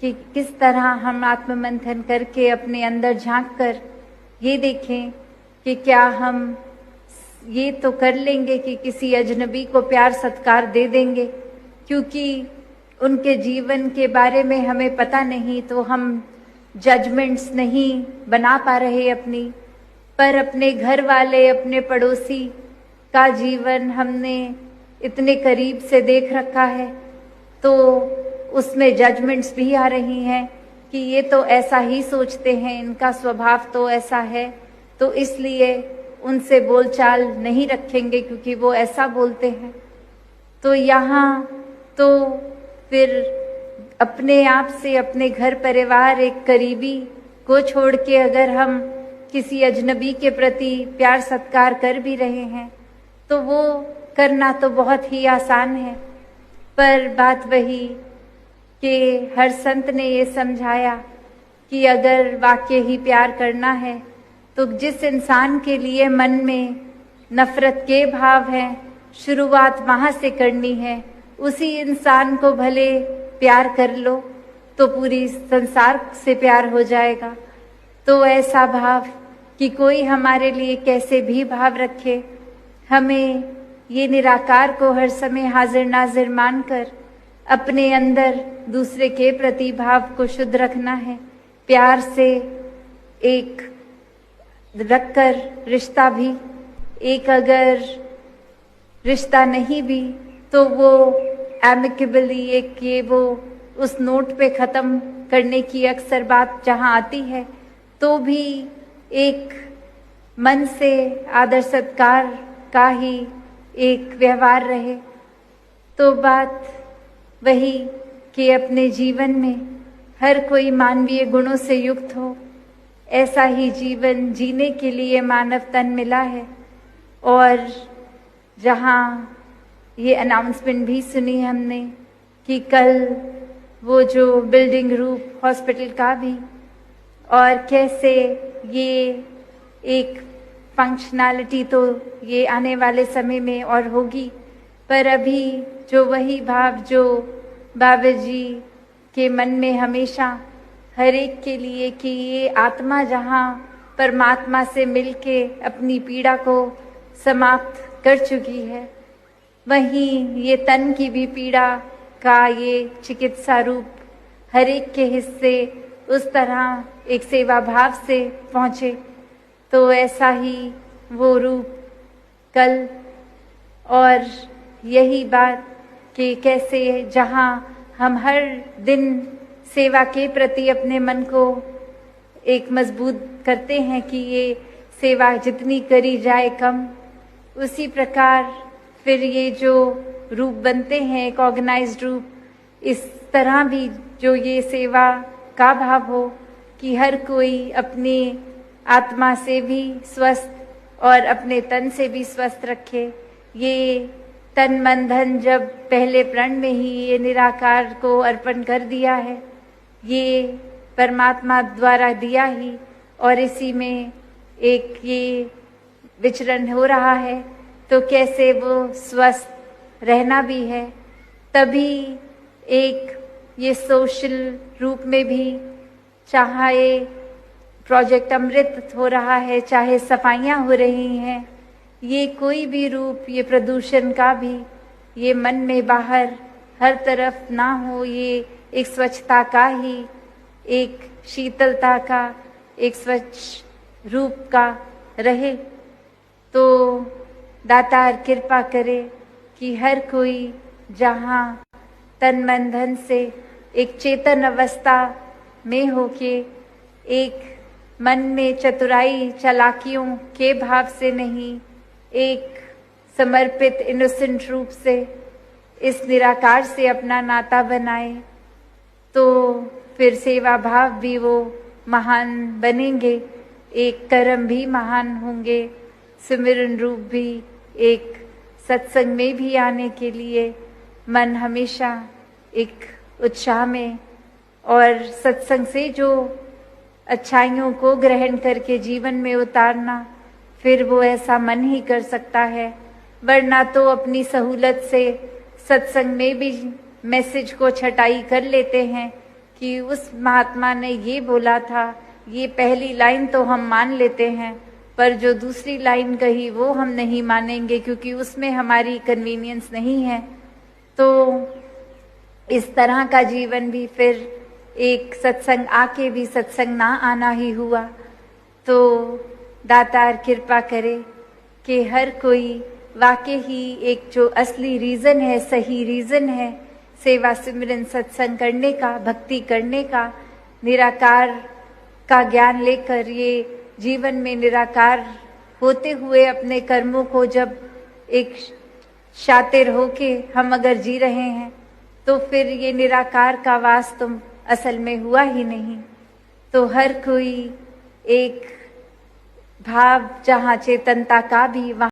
कि किस तरह हम आत्ममंथन करके अपने अंदर झांक कर ये देखें कि क्या हम ये तो कर लेंगे कि किसी अजनबी को प्यार सत्कार दे देंगे, क्योंकि उनके जीवन के बारे में हमें पता नहीं, तो हम जजमेंट्स नहीं बना पा रहे अपनी। पर अपने घर वाले, अपने पड़ोसी का जीवन हमने इतने करीब से देख रखा है, तो उसमें जजमेंट्स भी आ रही हैं कि ये तो ऐसा ही सोचते हैं, इनका स्वभाव तो ऐसा है, तो इसलिए उनसे बोलचाल नहीं रखेंगे क्योंकि वो ऐसा बोलते हैं। तो यहाँ तो फिर अपने आप से, अपने घर परिवार, एक करीबी को छोड़ के अगर हम किसी अजनबी के प्रति प्यार सत्कार कर भी रहे हैं तो वो करना तो बहुत ही आसान है। पर बात वही कि हर संत ने ये समझाया कि अगर वाकई ही प्यार करना है तो जिस इंसान के लिए मन में नफरत के भाव हैं, शुरुआत वहाँ से करनी है। उसी इंसान को भले प्यार कर लो तो पूरी संसार से प्यार हो जाएगा। तो ऐसा भाव कि कोई हमारे लिए कैसे भी भाव रखे, हमें ये निराकार को हर समय हाजिर नाजिर मानकर अपने अंदर दूसरे के प्रति भाव को शुद्ध रखना है। प्यार से एक रखकर रिश्ता भी, एक अगर रिश्ता नहीं भी तो वो एमिकेबली एक ये वो उस नोट पे ख़त्म करने की अक्सर बात जहाँ आती है, तो भी एक मन से आदर सत्कार का ही एक व्यवहार रहे। तो बात वही कि अपने जीवन में हर कोई मानवीय गुणों से युक्त हो, ऐसा ही जीवन जीने के लिए मानव तन मिला है। और जहाँ ये अनाउंसमेंट भी सुनी हमने कि कल वो जो बिल्डिंग रूप हॉस्पिटल का भी, और कैसे ये एक फंक्शनैलिटी तो ये आने वाले समय में और होगी, पर अभी जो वही भाव जो बाबा जी के मन में हमेशा हर एक के लिए कि ये आत्मा जहाँ परमात्मा से मिलके अपनी पीड़ा को समाप्त कर चुकी है, वहीं ये तन की भी पीड़ा का ये चिकित्सा रूप हर एक के हिस्से उस तरह एक सेवा भाव से पहुँचे। तो ऐसा ही वो रूप कल, और यही बात कि कैसे जहाँ हम हर दिन सेवा के प्रति अपने मन को एक मजबूत करते हैं कि ये सेवा जितनी करी जाए कम, उसी प्रकार फिर ये जो रूप बनते हैं एक ऑर्गेनाइज्ड रूप, इस तरह भी जो ये सेवा का भाव हो कि हर कोई अपनी आत्मा से भी स्वस्थ और अपने तन से भी स्वस्थ रखे। ये तन मन धन जब पहले प्रण में ही ये निराकार को अर्पण कर दिया है, ये परमात्मा द्वारा दिया ही, और इसी में एक ये विचरण हो रहा है, तो कैसे वो स्वस्थ रहना भी है। तभी एक ये सोशल रूप में भी, चाहे प्रोजेक्ट अमृत हो रहा है, चाहे सफाइयाँ हो रही हैं, ये कोई भी रूप, ये प्रदूषण का भी, ये मन में बाहर हर तरफ ना हो, ये एक स्वच्छता का ही, एक शीतलता का, एक स्वच्छ रूप का रहे। तो दातार कृपा करे कि हर कोई जहाँ तन मन धन से एक चेतन अवस्था में होके, एक मन में चतुराई चालाकियों के भाव से नहीं, एक समर्पित इनोसेंट रूप से इस निराकार से अपना नाता बनाए, तो फिर सेवा भाव भी वो महान बनेंगे, एक कर्म भी महान होंगे, सिमरन रूप भी, एक सत्संग में भी आने के लिए मन हमेशा एक उत्साह में, और सत्संग से जो अच्छाइयों को ग्रहण करके जीवन में उतारना, फिर वो ऐसा मन ही कर सकता है। वरना तो अपनी सहूलत से सत्संग में भी मैसेज को छटाई कर लेते हैं, कि उस महात्मा ने ये बोला था, ये पहली लाइन तो हम मान लेते हैं, पर जो दूसरी लाइन कही वो हम नहीं मानेंगे क्योंकि उसमें हमारी कन्वीनियंस नहीं है। तो इस तरह का जीवन भी फिर एक सत्संग आके भी सत्संग ना आना ही हुआ। तो दातार कृपा करे कि हर कोई वाकई ही एक जो असली रीज़न है, सही रीज़न है सेवा सिमरन सत्संग करने का, भक्ति करने का, निराकार का ज्ञान लेकर ये जीवन में निराकार होते हुए अपने कर्मों को जब एक शातिर होके हम अगर जी रहे हैं तो फिर ये निराकार का वास तो असल में हुआ ही नहीं। तो हर कोई एक भाव जहाँ चेतनता का भी वहाँ